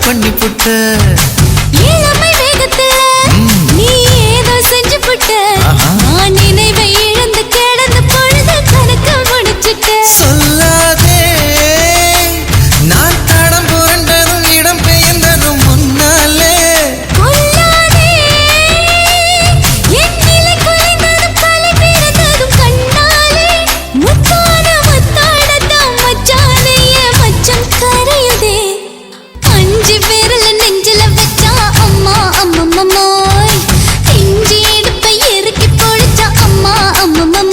பண்ணி புட்ட இளமை வேகத்துல நீ ஏதோ செஞ்சு புட்ட நான் நினைவை இழந்து கிடந்த பொழுது கணக்கு முடிச்சிட்ட சொல்லாதே நான் தடம் புரண்டதும் இடம் பெயர்ந்ததும் முன்னாலே கொல்லாதே என் நிலை குலைந்ததும் தலை பிறந்ததும் கண்ணாலே முத்தான முத்தாடத்தான் மச்சானைய மச்சம் கரையுதே அஞ்சு விரல நெஞ்சில வச்சா அம்மா அம்மம்மோய் இஞ்சி எடுப்பை இறுக்கி பொழிச்சா அம்மா அம்மம்மோய்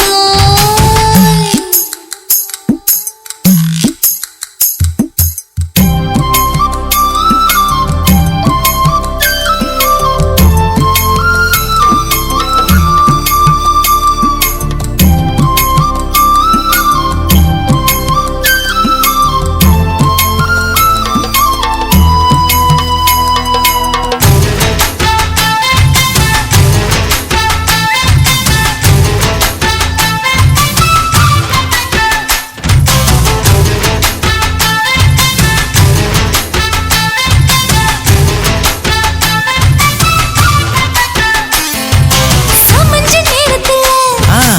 சமஞ்ச நேரத்துல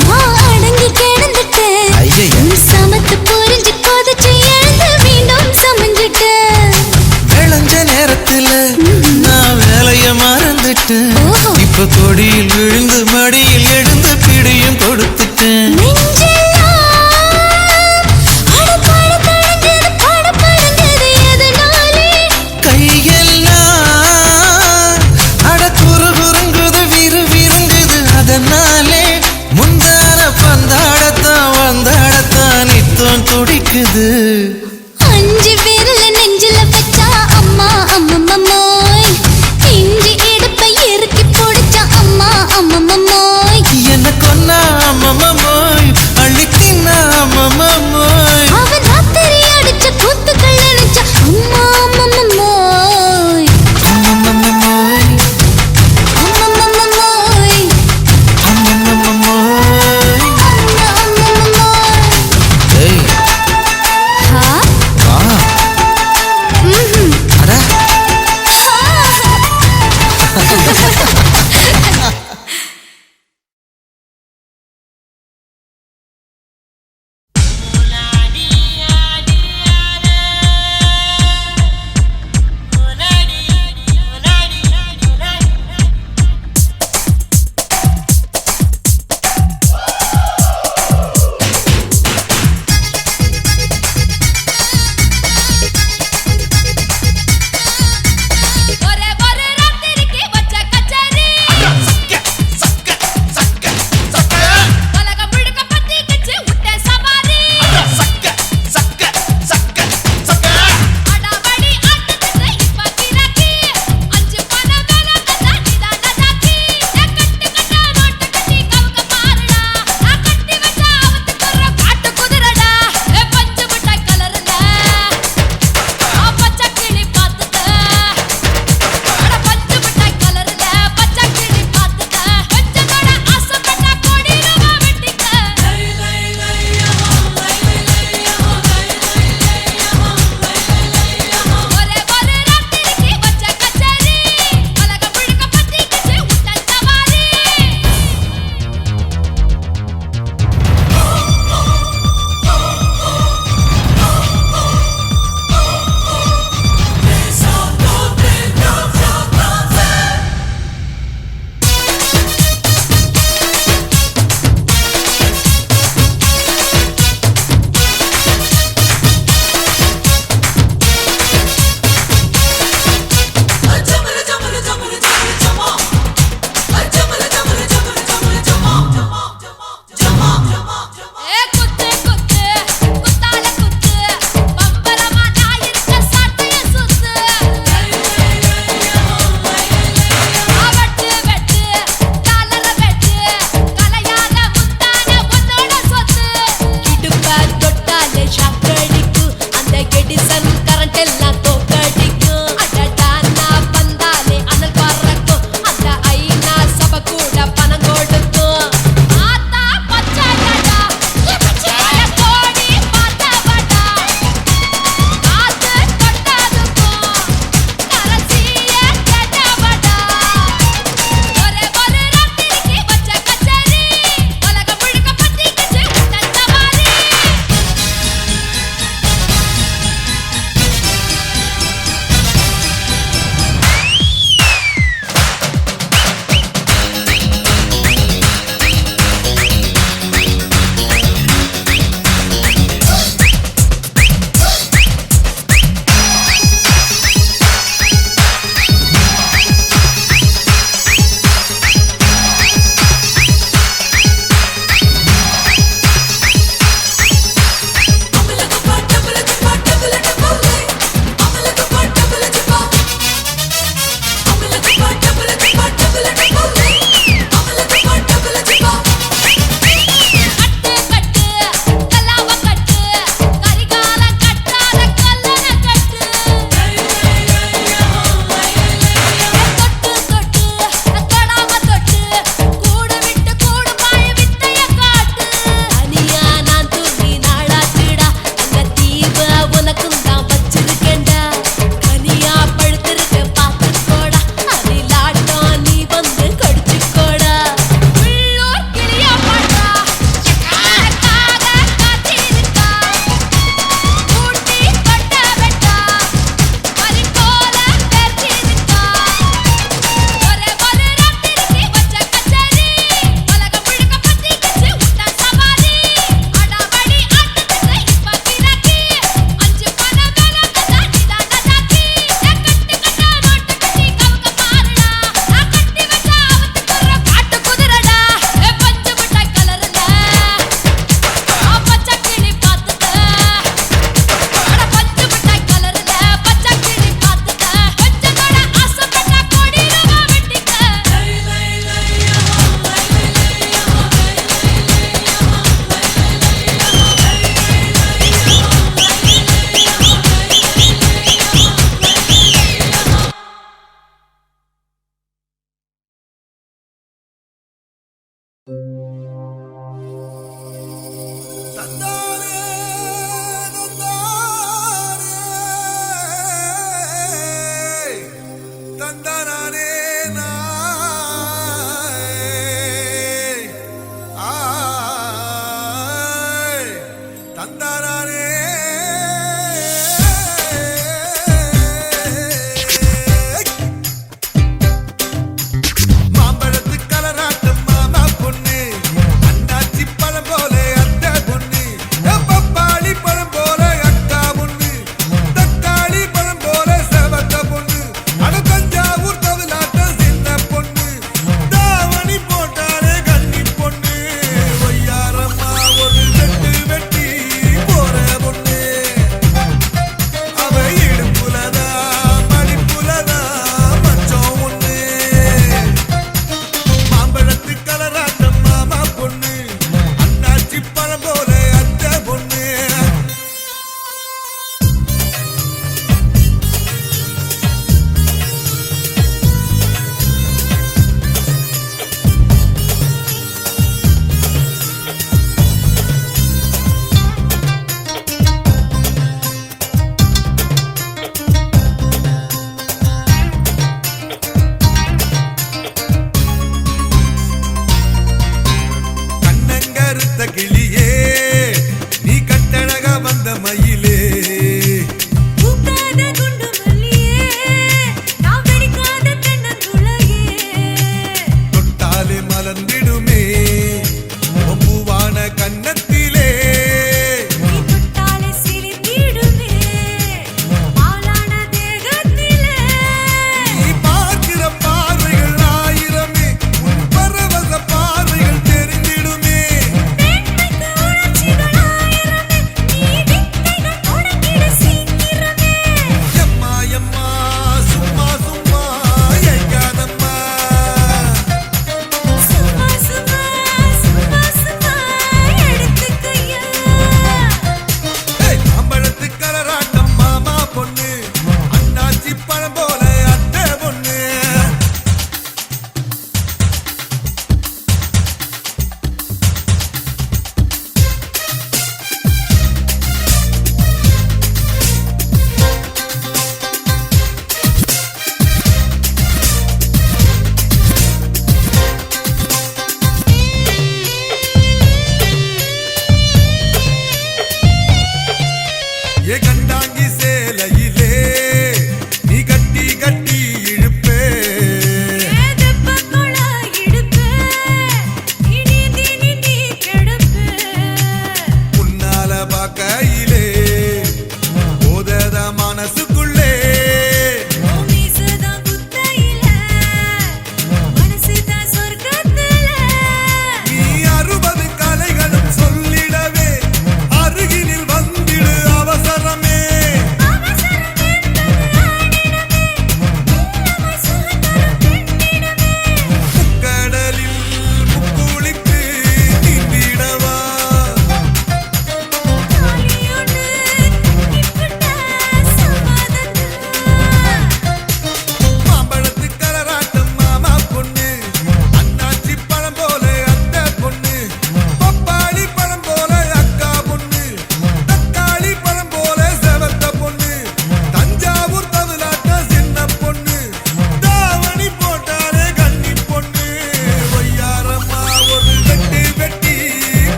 நான் அடங்கி கிடந்துட்டேன் ஐயையே. நீ சமத்து புரிஞ்சு கொதிச்சு எழுந்து மீண்டும் சமஞ்சிட்டேன் விளைஞ்ச நேரத்துல நான் வேலைய மறந்துட்டேன் ஓஹோ. இப்ப கொடியில் விழுந்து மடியில் எழுந்து பிடியும் கொடுத்துட்டேன் நெஞ்செல்லாம் அடப்பட தடஞ்சது படபடஞ்சது எதனாலே கையெல்லாம் அட குறுகுறுங்குது விறுவிறுங்குது அதனாலே முந்தான பந்தாடத்தான் வந்தாடத்தான் நித்தம் துடிக்குது அஞ்சு விரல நெஞ்சில வச்சா அம்மா அம்மம்மோய் இஞ்சி எடுப்பை இறுக்கி பொடிச்சா அம்மா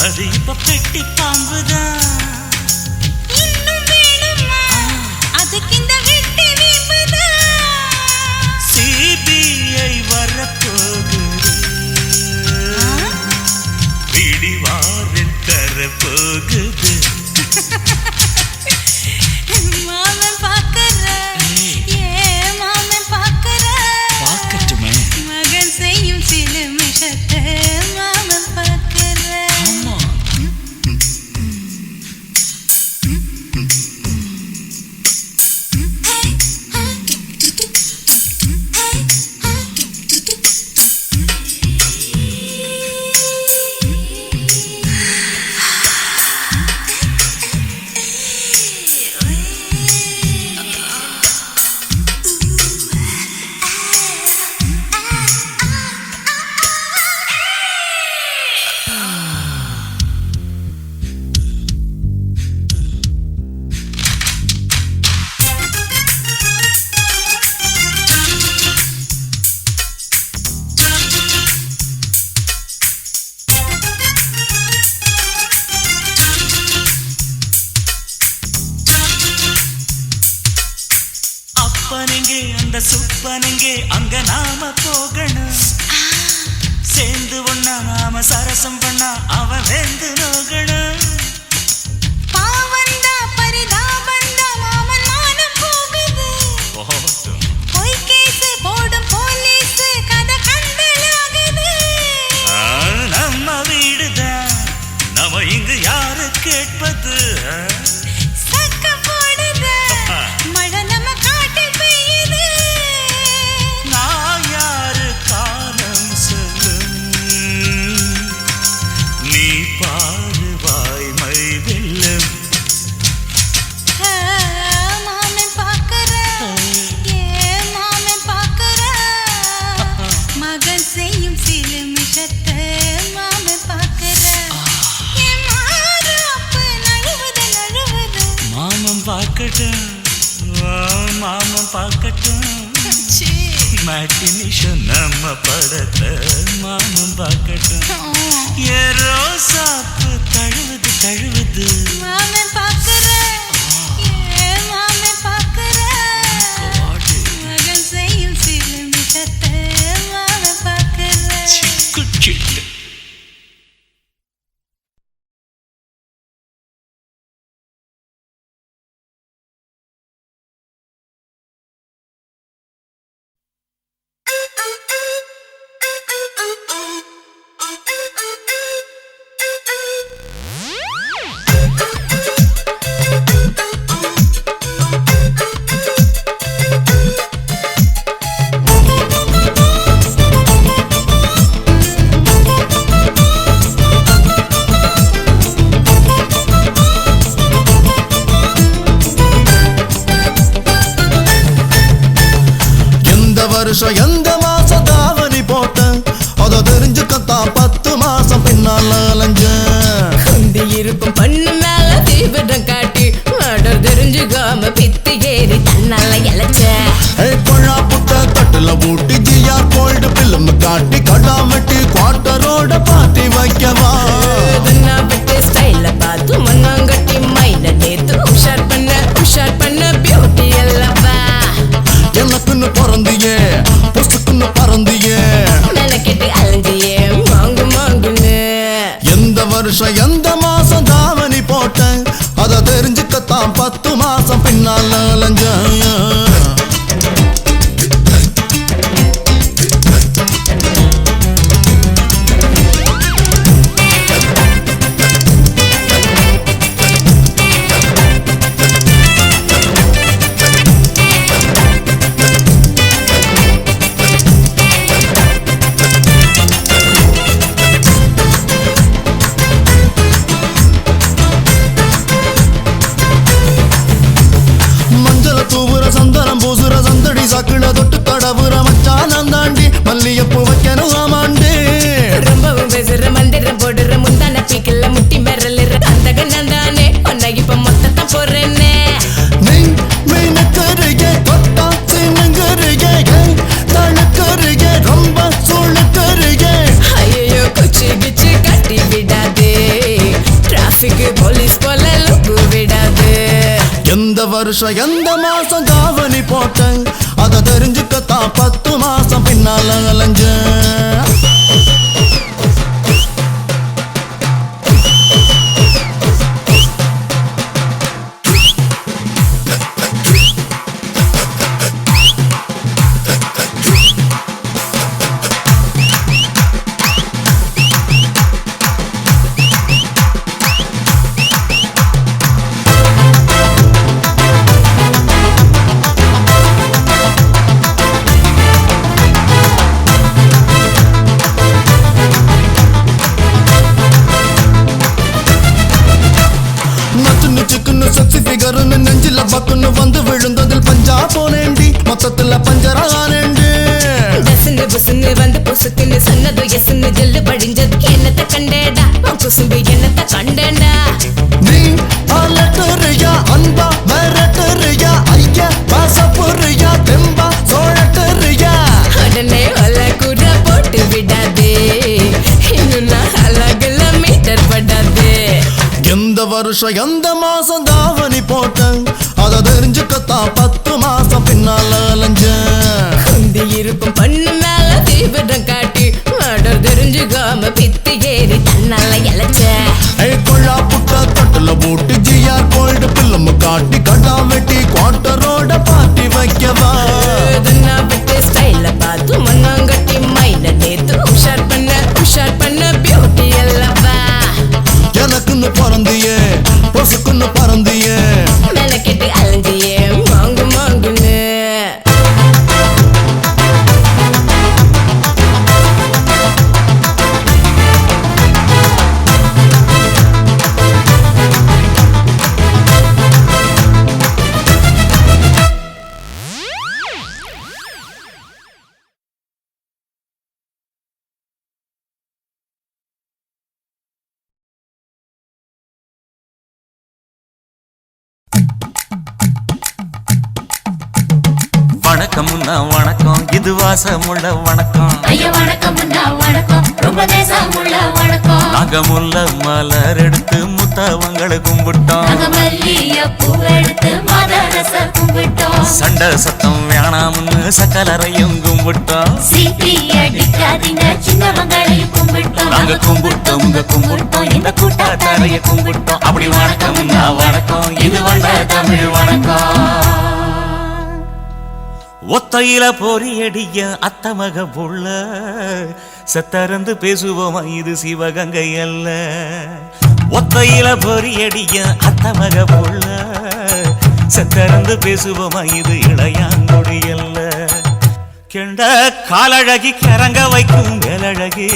அது இப்ப பெட்டி பாம்புதான். இன்னும் வேணுமா அதுக்கு இந்த வெட்டி வீம்புதான். சிபிஐ வரப்போகுது, பிடிவாரன் தரப்போகுது. மாமன் பாக்கற ஏன் மாமன் பாக்கற பாக்கட்டுமே மகன் செய்யும் சில மிஷத்தை மாமன் பாக்கற. அப்பனெங்கே அந்த சுப்பனெங்கே அங்க நாம போகணும். சேர்ந்து ஒண்ணா நாம சரசம் பண்ணா அவன் வெந்து நோகணும். பாவந்தா பரிதாபந்தா மாமன் மானம் போகுது. பொய் கேஸ் போடும் போலீஸ் கதை கண்டலாகுது. நம்ம வீடுதான் நம்ம இங்கு யாரு கேட்பது. சக்க போடுது மழை நம்ம காட்டில் பெய்யுது. நான் யாரு காலம் சொல்லும், நீ பாரு வாய்மை வெல்லும். மாமன் பாக்கற ஏன் மாமன் பாக்கற மகன் செய்யும் சில மிஷத்தை மாமன் பாக்கற. என் மாறாப்பு நழுவுது நழுவுது. மாமன் பார்க்கட்டும், மாமன் பார்க்கட்டும். மேட்டினிஷ நம்ம படத்தை மாமன் பார்க்கட்டும். ஏரோ சாப்பு தழுவுது தழுவுது. மாமன் பாக்கற ஏன் மாமன் பாக்கற மகன் செய்யும் சில மிஷத்தை மாமன் பாக்கற. சிக்கு சிட்டு வருஷம் எந்த மாசம் தாவணி போட்டேன் அத தெரிஞ்சுக்கத்தான் 10 மாசம் பின்னால அலைஞ்சேன். சந்தனம் பூசுற சந்தடி சாக்குல தொட்டு தடவுற மச்சானம் தாண்டி மல்லியப்பூ வைக்கணும் ஆமாண்டு. ரொம்பவும் பேசுற மந்திரம் போடுற முந்தான பீக்கல முட்டி மெரலுற அந்த கண்ணானே உன்னை இப்ப மொத்தத்தான் போடுறேன்னே. நீ மீனக்கருகே கொத்தா சின்னங்கருகே தனக்கருகே ரொம்ப சூழக்கருகே. ஐயோ குச்சி கிச்சி கட்டி விடாதே டிராபிக் போலீஸ் போல லுக்கு விடாது. எந்த வருஷம் எந்த மாசம் தாவணி போட்டேன் அத தெரிஞ்சுக்கத்தான் 10 மாசம் பின்னால அலைஞ்சேன். நெஞ்சில பக்குன்னு வந்து விழுந்ததில் பஞ்சா போனேண்டி மொத்தத்துல பஞ்சரானேண்டி. டசுன்னு புசுன்னு வந்து புசுக்குன்னு சொன்னது எசுன்னு ஜெல்லு படிஞ்சது என்னத்த கண்டேடா குசும்பு என்னத்த கண்டேண்டா. நீ அலட்டறியா அன்பா மிரட்டறியா ஐயா பாசப்பொறியா தெம்பா சோழட்டறியா. உடனே ஒல கூட போட்டு விடாதே இன்னும் நான் அழகுல மீட்டர் படாதே. எந்த வருஷம் எந்த மாசம் தாவணி போட்டேன் அத தெரிஞ்சுக்கத்தான் 10 மாசம் பின்னால அலைஞ்சேன். குந்தி இருக்கும் பண்ணு மேல தீவிரம் காட்டி ஆர்டர் தெரிஞ்சுக்காம பித்து ஏறி தன்னால இழைச்ச. கொள்ளா புட்டா தட்டுல போட்டு ஜிஆர் கோல்டு பில்லம் காட்டி கடா வெட்டி குவார்டரோட பார்ட்டி வைக்கவா. விட்டு ஸ்டைல பார்த்து மண்ணாங்கட்டி மைண்ட நேத்து உஷார் பண்ண பியூட்டி அல்லவா. எனக்குன்னு பிறந்தியே பொசுக்குன்னு பறந்தியே மெனக்கெட்டு அலைஞ்சியே மாங்கு மாங்குன்னு. வணக்கம்னா வணக்கம் இது வாசமுள்ள வணக்கம். ஐயா வணக்கம் வணக்கம் ரொம்ப தேசமுள்ள வணக்கம். நாங்க முல்ல மலர் எடுத்து முத்தவங்களை கும்பிட்டோம். நாங்க மல்லியப்பூ எடுத்து மாதரச கும்பிட்டோம். சண்டை சத்தம் வேணாம்னு சக்கலரையும் கும்பிட்டோம். சீட்டி அடிக்காதீங்க சின்னவங்களையும் கும்பிட்டோம். நாங்க கும்பிட்டோம் இந்த கூட்டாத்தாரைய கும்பிட்டோம். அப்படி வணக்கம்னா வணக்கம் இது வந்த தமிழ் வணக்கம். ஒத்தையில பொறியடிய அத்தமக புள்ள சத்தறந்து பேசுவோமா இது சிவகங்கை அல்ல. ஒத்தையில பொறியடிய அத்தமக புள்ள சத்தறந்து பேசுவோமா இது இளையாங்குடி அல்ல. கெண்ட காலழகி கிறங்க வைக்கும் வேலழகி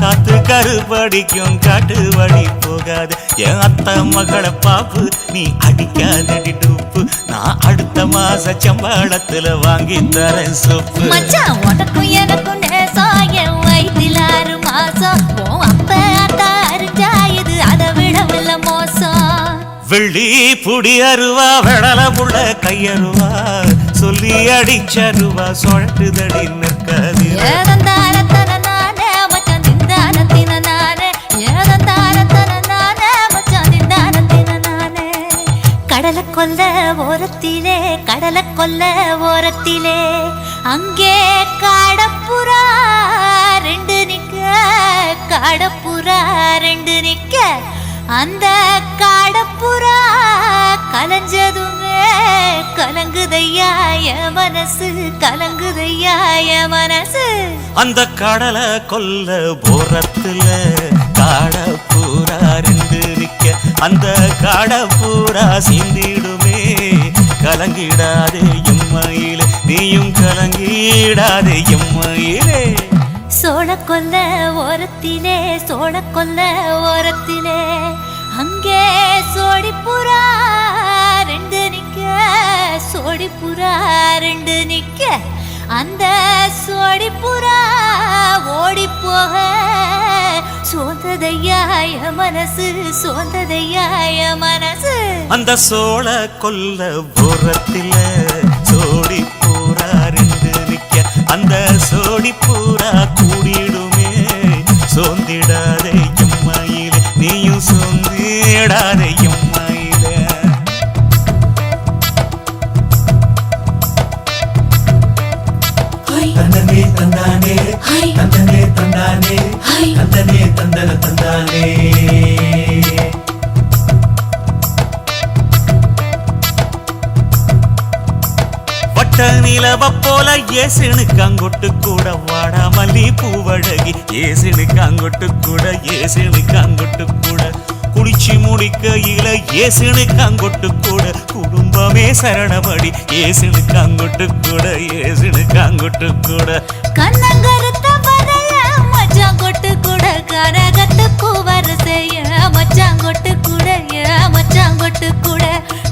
காத்து கருப்படிக்கும் காட்டு வழி போகாது. என் அத்த மகளை பாப்பு நீ அடிக்காதடி டூப்பு. நான் அடுத்த மாச சம்பளத்துல வாங்கி தரேன் சொப்பு. மச்சான் உனக்கும் எனக்கும் நேசம் என் வயிற்றில் 6 மாசம். அப்ப அத்தா அறிஞ்சா இது அதை விடவில்ல மோசம். வெள்ளி புடி அருவா வெடல புள்ள கையருவா சொல்லி அடிச்சருவா சொழட்டுதடி நிற்காது. ஏதந்தாரத்தன நானே மச்சான் திந்தானத்தின நானே. ஏதந்தாரத்தன நானே மச்சான் திந்தானத்தின நானே. கடலை கொல்ல ஓரத்திலே அங்கே காடப்புறா 2 நிக்க. காடப்புறா ரெண்டு நிக்க அந்த காடப்புறா கலஞ்சதுமே கலங்குதையா என் மனசு கலங்குதையா என் மனசு அந்த கடலை கொல்ல போறத்துல காடப்பூரா ரெண்டு நிக்க அந்த காடப்பூரா சிந்திடுமே கலங்கிடாதே எம்மையிலே நீயும் கலங்கிடாதே எம்மையிலே சோழக்கொல்ல ஓரத்திலே சோழக்கொல்ல ஓரத்திலே அங்கே சோடிப்புறா ரெண்டு நிக்க சோடிப்புறா ரெண்டு நிக்க அந்த சோடிப்புறா ஓடி போக சோந்ததையாய மனசு சோந்ததையாய மனசு அந்த சோழ கொல்ல போரத்தில சோடி பூரா ரெண்டு நிக்க அந்த சோடி பூரா கூடிடுமே சோந்திடாதே எம்மையிலே நீயும் சோந்திடாதே எம்மையிலே தந்தனே தந்தானே தந்தனே தந்தானே தந்தனே தந்தன தந்தானே வட்ட நிலவ போல ஏசுனுக்கு அங்கொட்டு கூட வாடாமல்லி பூவழகி ஏசுனுக்கு அங்கொட்டு கூட ஏசுனுக்கு அங்கொட்டு கூட குளிச்சு முடிக்கையில ஏசுனுக்கு அங்கொட்டு கூட குடும்பமே சரணபடி ஏசுனுக்கு அங்கொட்டு கூட ஏசுனுக்கு அங்கொட்டு கூட கண்ணங்கருத்த வரைய மச்சாங்கொட்டு கூட கரகத்துக்கு வரிசைய மச்சாங்கொட்டு கூட மச்சாங்கொட்டு கூட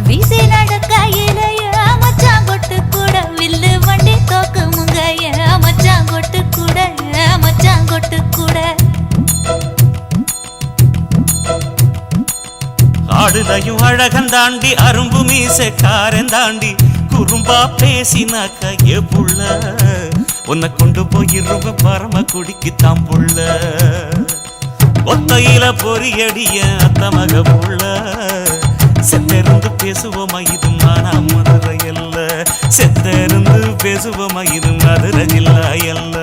வீசி நடக்கையிலைய மச்சாங்கொட்டு கூட வில்லு வண்டி தோக்குமுங்க மச்சாங்கொட்டு கூட மச்சாங்கொட்டு கூட ஆடுதையும் அழகந்தாண்டி அரும்பு மீசக்காரன் தாண்டி குறும்பா பேசினாக்க ஏ புள்ள உன்னை கொண்டு போயிருவ பரம குடிக்கு தாம்புள்ள ஒத்தையில பொறியடிய அத்த மக புள்ள செத்தருந்து பேசுவோமா இது மானா மதுரை அல்ல செத்தருந்து பேசுவோமா இது மதுரை ஜில்லா அல்ல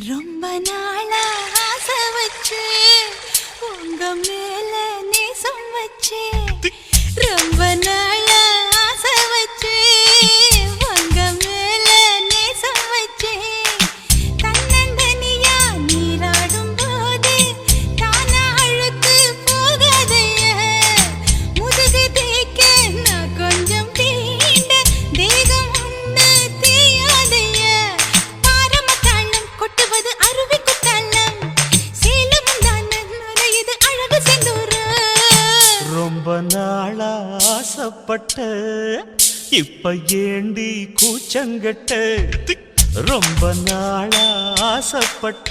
ரொம்ப நாளா ஆசை வச்சு உங்க மேல நேசம் வச்சு ரொம்ப நாளா ஆசை வச்சு உங்க மேல நேசம் வச்சு தன்னந்தனியா நீராடும் போது தானா அழுத்து போகாதைய முதுகு தேய்க்க நான் கொஞ்சம் தீண்ட தேகம் உண்டு தேயாதைய பாரமத்தாளம் கொட்டுவது அருவி குத்தாளம் சேலம் தான நுரையுது அழகு செந்தூர ரொம்ப நாளா ஆசைப்பட்ட இப்ப ஏண்டி கூச்சங்கட்ட ரொம்ப நாளா ஆசைப்பட்ட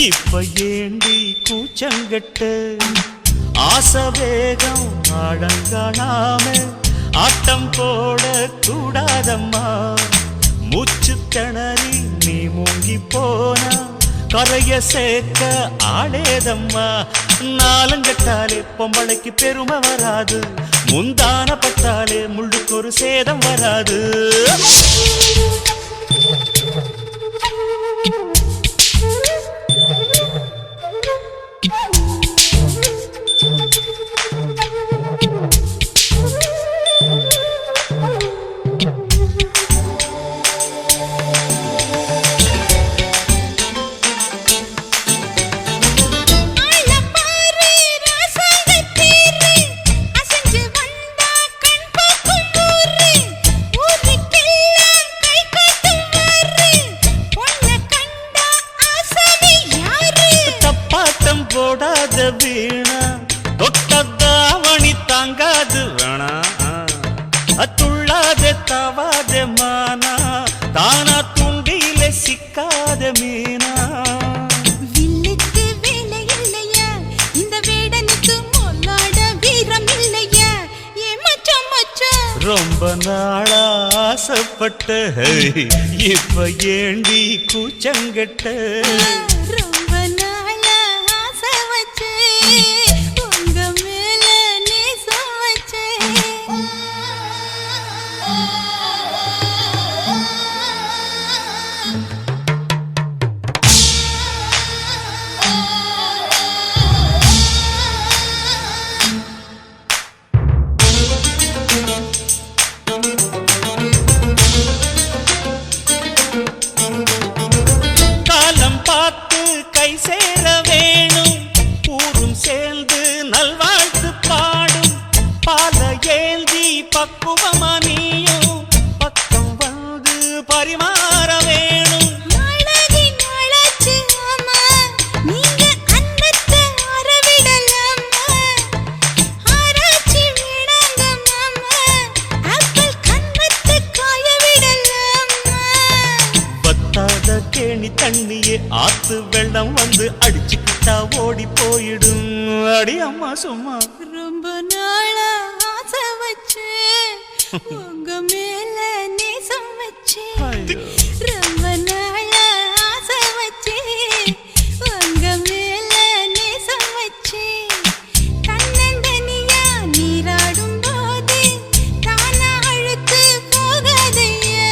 இப்ப ஏண்டி கூச்சங்கட்ட ஆசை வேகம் அடங்கானாம ஆட்டம் போட கூடாதம்மா மூச்சு திணறி நீ மூங்கி போனா கரைய சேர்க்க ஆளேதம்மா நாலங்கட்டாலே பொம்பளைக்கு பெருமை வராது முந்தான பட்டாலே முள்ளுக்கு ஒரு சேதம் வராது தாங்காது வேணா துள்ளாதே தவாதே மானா தானா துண்டியில சிக்காத மீனா வில்லுக்கு வேலை இல்லையா இந்த வேடனுக்கு மொல்லாட வீரம் இல்லையா ஏ மச்சான் மச்சான் ரொம்ப நாளா ஆசைப்பட்ட இப்ப ஏண்டி கூச்சங்கட்ட ரொம்ப நாளா ஆசை வச்சே உங்க மேல நேசம் வச்சே காலம் பார்த்து கை சேர வேணும் ஊரும் சேர்ந்து நல்வாழ்த்து பாடும் பால ஏந்தி பக்குவமா நீயும் பக்கம் வந்து பரிமாற வேணும் அழகின் அழகு அம்மா நீங்க அன்னத்தை அறவிடலாமா ஆராய்ச்சி விடாங்க மாமா ஆப்பிள் கண்ணத்தை காய விடலாமா வத்தாத கேணி தண்ணியே ஆத்து வெள்ளம் வந்து அடிச்சுக்கிட்டா ஓடி போயிடும் அடி அம்மா சும்மா ரொம்ப நாளா ஆசை வச்சே உங்க மேல நேசம் வச்சே ரொம்ப நாளா ஆசை வச்சே உங்க மேல நேசம் வச்சே தன்னந்தனியா நீராடும் போது தானா அழுத்து போகாதையா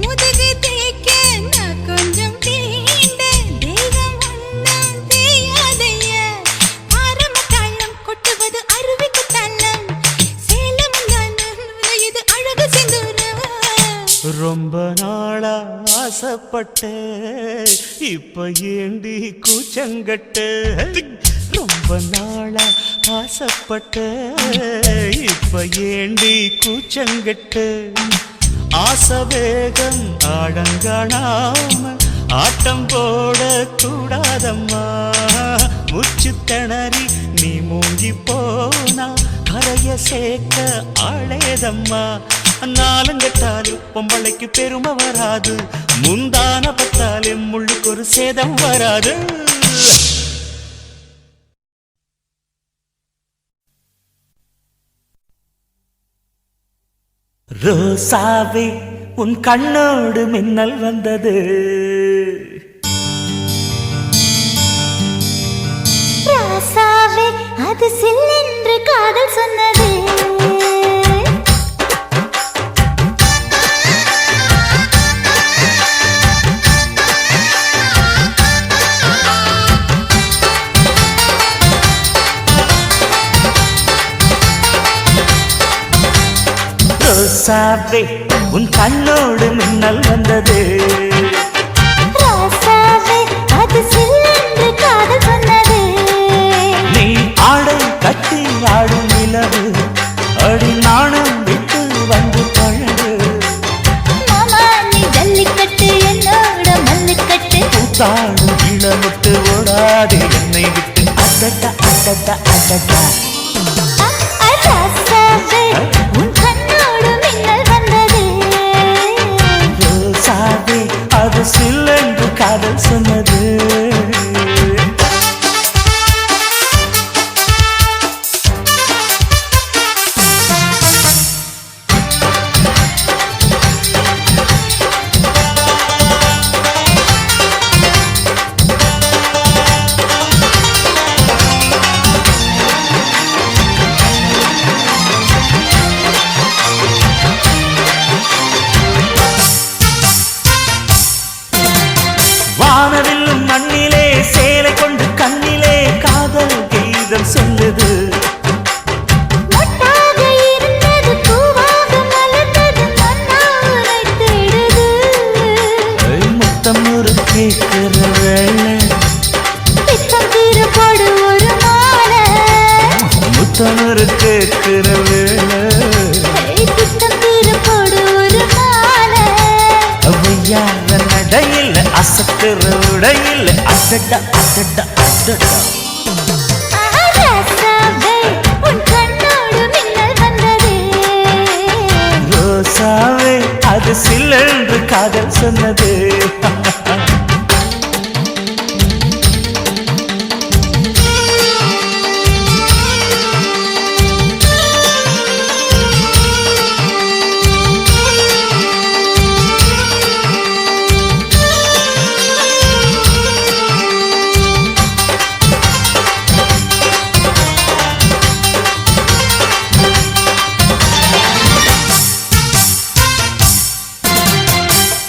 முதுகு தேய்க்க நான் கொஞ்சம் தீண்ட தெய்வம் ஒன்றும் தெரியாதையா ஆரம்ப தாளம் கொட்டுவது அருவிக்கு தள்ளம் சேலம் இது அழகு செந்தூரவா ரொம்ப நாளா ஆசைப்பட்ட இப்ப ஏண்டி கூச்சங்கட்ட ரொம்ப நாளா ஆசைப்பட்ட இப்ப ஏண்டி கூச்சங்கட்ட ஆசை வேகம் ஆடங்காணாம ஆட்டம் போட கூடாதம்மா முச்சு திணறி நீ மூங்கி போனா கரைய சேர்க்க ஆளேதம்மா நாலுங்கட்டாலு பொம்பளைக்கு பெருமை வராது முந்தான பத்தாலே முள்ளுக்கு ஒரு சேதம் வராது ரோசாவே உன் கண்ணோடு மின்னல் வந்தது ராசாவே அது சில்லென்று காதல் சொன்னது ரோசாவே உன் கண்ணோடு மின்னல் வந்தது ராசாவே அது சில்லென்று காதல் சொன்னது நீ ஆடை கட்டி ஆடும் நிலவு அடி நாணம் விட்டு வந்து பழகு மாமா நீ ஜல்லிக்கட்டு என்னோட மல்லுக்கட்டு கூத்தாடும் இளமுட்டு ஓடாது என்னை விட்டு அடடா அடடா அடடா ராசாவே உன் கண்ணோடு மின்னல் வந்தது ரோசாவே அது சில்லென்று காதல் சொன்னது வானவில்லும் மண்ணிலே சேலை கொண்டு கண்ணிலே காதல் கீதம் சொல்லுது மொட்டாக இருந்தது பூவாக மலர்ந்தது மண்ணாரை தேடுது முத்தம் ஒரு கேட்கிற வேளை பித்தம் தீரப்படு ஒரு மாலை முத்தம் ஒரு கேட்கிற வேளை பித்தம் தீரப்படு ஒரு மாலை அவையாத நடையில் அசக்கிற உடையில் அடடா அடடா அடடா ராசாவே உன் கண்ணோடு சொன்னது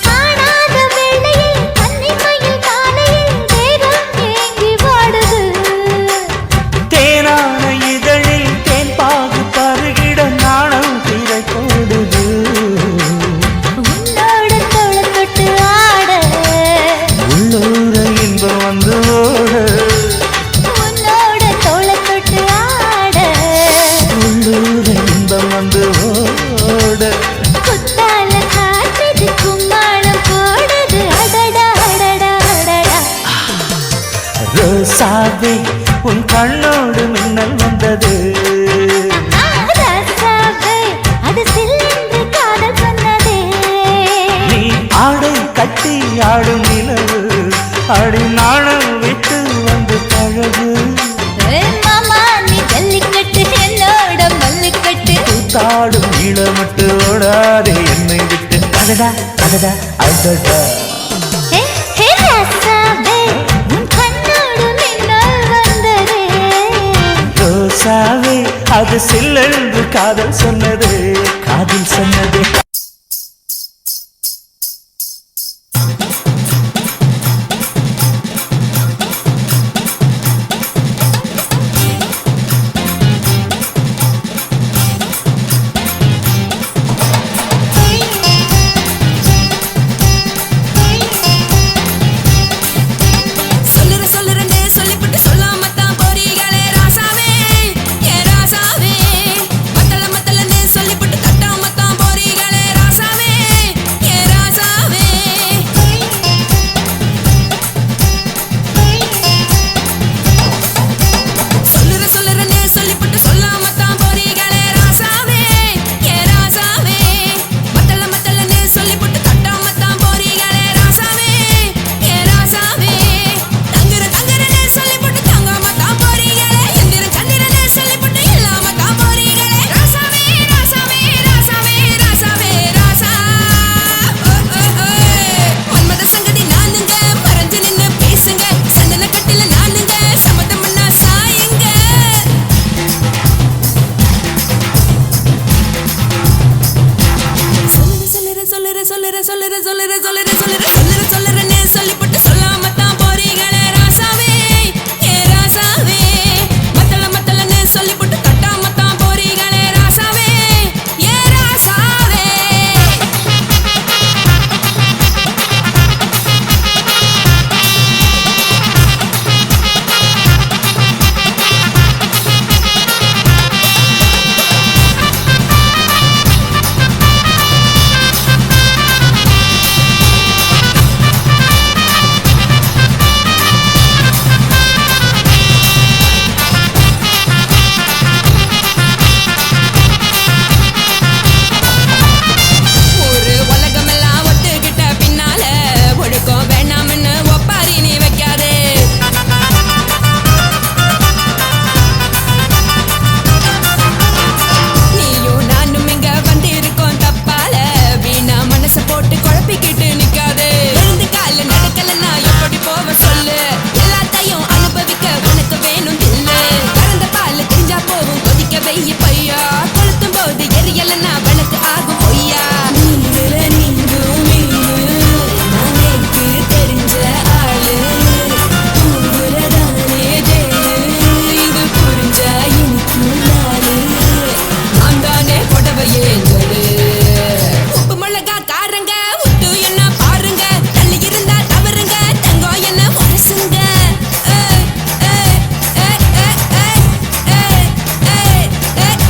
காணாத வேளையில் கன்னிமையில் காலையில் தேகம் ஏங்கி வாடுது தேனான இதழில் தேன்பாகு பருகிட நாணம் திரை போடுது உன்னோட தோளை தொட்டு ஆட உள்ளூர இன்பம் வந்து ஓட உன்னோட தோளை தொட்டு ஆட உள்ளூர இன்பம் வந்து ஓட குத்தால காற்றுது கும்மாளம் போடுது அடடா அடடா அடடா ரோசாவே உன் கண்ணோடு மின்னல் வந்தது ராசாவே அது சில்லென்று காதல் சொன்னதே நீ ஆடை கட்டி ஆடும் நிலவு அடி நாணம் விட்டு வந்து பழகு மாமா நீ ஜல்லிக்கட்டு என்னோட மல்லிக்கட்டு தாடும் இளமட்டு ஓடாதே என்னை விட்டு அடடா அடடா அடடா ஹே ஹே ராசாவே உன் கண்ணோடு மின்னல் வந்ததே ரோசாவே அது சில்லென்று காதல் சொன்னது காதல் சொன்னது சொல்லுறேன்னு சொல்லிப்புட்டு சொல்லாமத்தான் போறீங்களே ராசாவே ஏ ராசாவே மத்தலன்னு சொல்லிப்புட்டு தட்டாமத்தான் போறீங்களே ராசாவே ஏ ராசாவே சொல்லுறேன்னு சொல்லிப்புட்டு சொல்லாமத்தான் போறீங்களே ராசாவே ஏ ராசாவே மத்தலன்னு சொல்லிப்புட்டு தட்டாமத்தான் போறீங்களே ராசாவே ஏ ராசாவே தங்குறேன்னு சொல்லிப்புட்டு தங்காமத்தான் போறீங்களே சந்திரனே சொல்லிப்புட்டு இல்லாமத்தான் போறீங்களே ராசாவே ராசாவே ராசாவே ராசாவே ராசா மன்மத சங்கதி நானுங்க மறைஞ்சு நின்னு பேசுங்க சந்தன கட்டில நானுங்க சம்மதம் பண்ணா சாயுங்க சொல்லுறேன்னு சொல்லிப்புட்டு சொல்லாமத்தான் போறீங்களே ராசாவே ஏ ராசாவே மத்தலன்னு சொல்லிப்புட்டு தட்டாமத்தான் போறீங்களே ராசாவே ஏ ராசாவே ஒரு உலகமெல்லாம் ஒத்துக்கிட்ட பின்னால ஒழுக்கம் வேண்டாம்னு ஒப்பாரி நீ வைக்காதே நீயும் நானும் இங்க வந்திருக்கோம் தப்பால வீணா மனச போட்டு குழப்பிக்கிட்டு நிக்காதே எழுந்து கால நடக்கலன்னா எப்படி போவ சொல்லு எல்லாத்தையும் அனுபவிக்க உனக்கு வேணும் தில்லு கறந்த பால் தெரிஞ்சா போகும் கொதிக்க வெய்ய பையா கொளுத்தும் போது எரியலன்னா வனக்கு ஆகும் பொய்யா நீங்கள நீங்கும் மீனு நான் எனக்கு தெரிஞ்ச ஆளு உங்களதானே ஜெயிலு இது புரிஞ்சா எனக்கு நாளு நான் தானே புடவையே சொல்லு உப்பு மிளகா காரங்க உட்டு என்ன பாருங்க தள்ளி இருந்தா தவறுங்க தங்கம் என்ன உரசுங்க ஏய், ஏய், ஏய், ஏய், ஏய், ஏய், ஏய், ஏய்,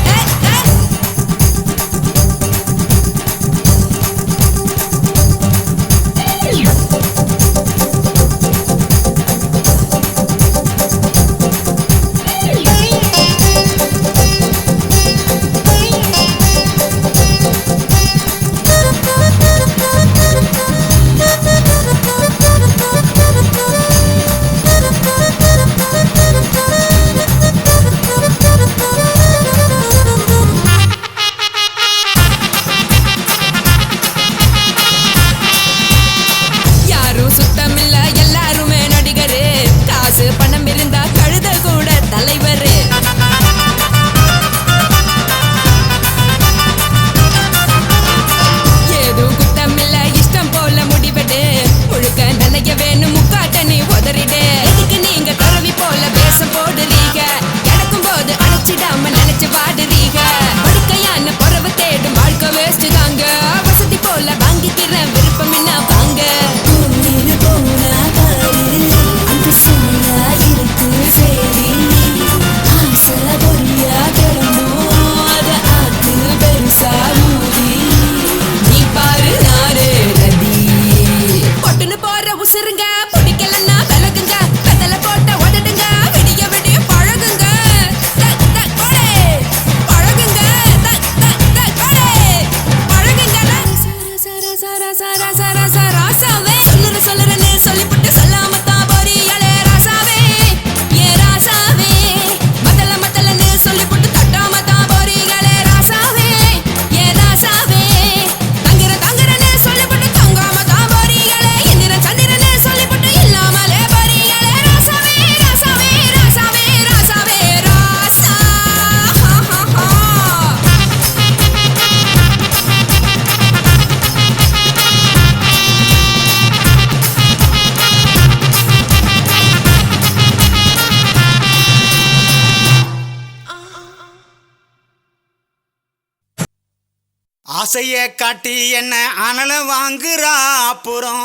ஆசைய காட்டி என்ன அனல வாங்குறா, அப்புறம்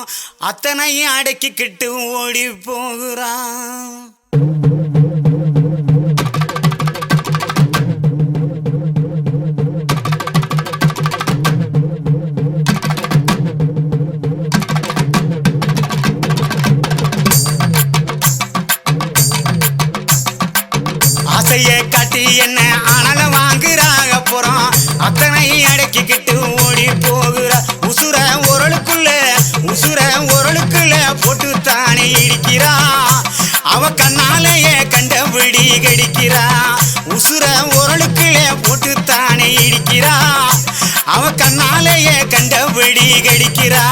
அத்தனையும் அடக்கிக்கிட்டு ஓடி போகிறான். ஆசைய காட்டி என்ன அனல வாங்குறாங்க, அப்புறம் அத்தனை அடக்கிக்கிட்டு ஓடி போகிற. உசுர உரலுக்குள்ள போட்டு தானே இடிக்கிறா, அவ கண்ணாலேயே கண்டபடி கடிக்கிறா. உசுர உரலுக்குள்ள போட்டு தானே இடிக்கிறா, அவ கண்ணாலேயே கண்டபடி கடிக்கிறா.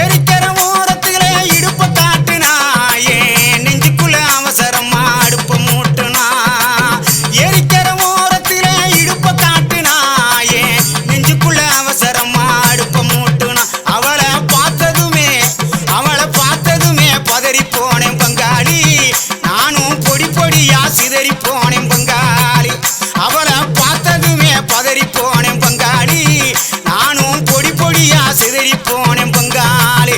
எரிக்கிற ஓரத்திலே இடுப்ப காட்டுனா, ஏன் நெஞ்சுக்குள்ள அவசரமா அடுப்ப மூட்டுனா. எரிக்கிற ஓரத்திலே இடுப்ப காட்டுனா, ஏன் நெஞ்சுக்குள்ள அவசரமா அடுப்ப மூட்டுனா. அவளை பார்த்ததுமே பதறி போனேன் பங்காளி, நானும் பொடி பொடியா சிதறி போனேன் பங்காளி. அவளை பார்த்ததுமே பதறி போனேன் பங்காளி, நானும் பொடி பொடியா சிதறி போனேன் பங்காளி.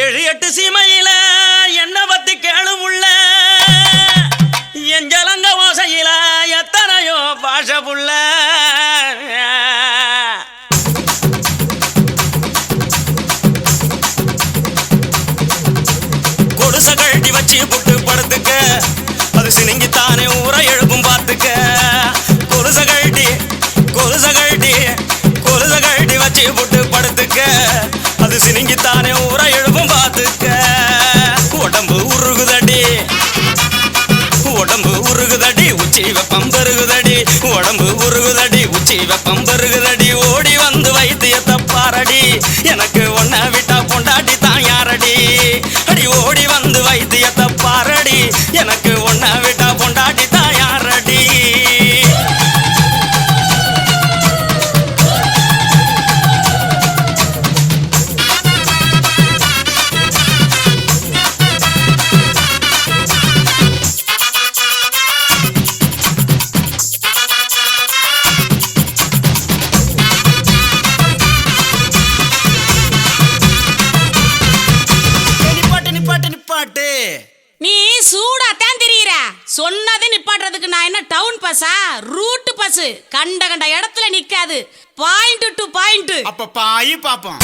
ஏழு எட்டு சீமையில என்ன பத்தி கேளுமுள்ள, என் ஜலங்க ஓசையில எத்தனையோ பாஷ புள்ள. கொடுச கழட்டி வச்சு புட்டு படுத்துக்க, அது சினிங்கித்தானே ஊரை எழுப்பும் பார்த்துக்க. கொலுச கழட்டி வச்சு புட்டு படுத்துக்க, அது சினிங்கித்தானே ஊரை எழுப்பும் பார்த்துக்க. உடம்பு உருகுதடி உச்சி வெப்பம் பெருகுதடி, உடம்பு உருகுதடி உச்சி வெப்பம் பெருகுதடி. ஓடி வந்து வைத்தியத்தை பாரடி, எனக்கு ஒன்ன விட்டா பொண்டாட்டி தான் யாரடி. அடி ஓடி வந்து வைத்தியத்தை பாரடி, எனக்கு ஒன்ன விட்டா பொண்டாட்டி தான் யாரடி. நிப்பாட்டு. நீ சூடாத்தான் தெரியுற. சொன்னது நிப்பாட்டுறதுக்கு நான் என்ன டவுன் பஸ்ஸா? Root bus. கண்ட இடத்துல நிக்காது. Point to point. அப்ப பாய் பாப்போம்.